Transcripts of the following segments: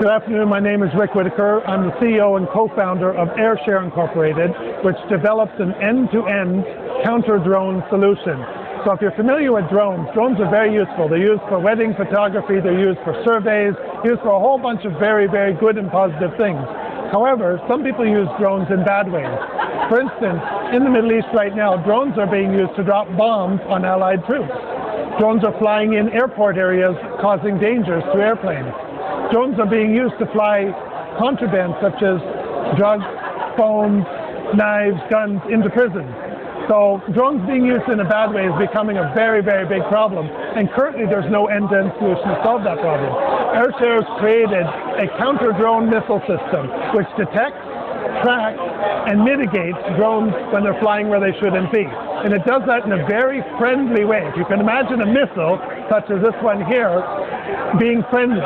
Good afternoon, my name is Rick Whittaker. I'm the CEO and co-founder of AirShare Incorporated, which develops an end-to-end counter-drone solution. So if you're familiar with drones, drones are very useful. They're used for wedding photography, they're used for surveys, used for a whole bunch of very, very good and positive things. However, some people use drones in bad ways. For instance, in the Middle East right now, drones are being used to drop bombs on Allied troops. Drones are flying in airport areas, causing dangers to airplanes. Drones are being used to fly contraband such as drugs, phones, knives, guns into prisons. So drones being used in a bad way is becoming a very, very big problem. And currently there's no end-to-end solution to solve that problem. AirShare has created a counter-drone missile system which detects, tracks, and mitigates drones when they're flying where they shouldn't be. And it does that in a very friendly way. If you can imagine a missile, such as this one here, being friendly.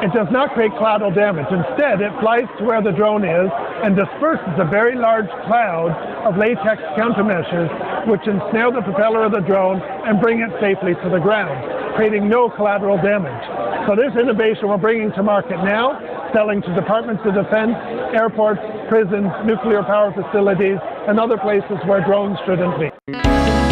It does not create collateral damage. Instead, it flies to where the drone is and disperses a very large cloud of latex countermeasures which ensnare the propeller of the drone and bring it safely to the ground, creating no collateral damage. So this innovation we're bringing to market now, selling to departments of defense, airports, prisons, nuclear power facilities, and other places where drones shouldn't be.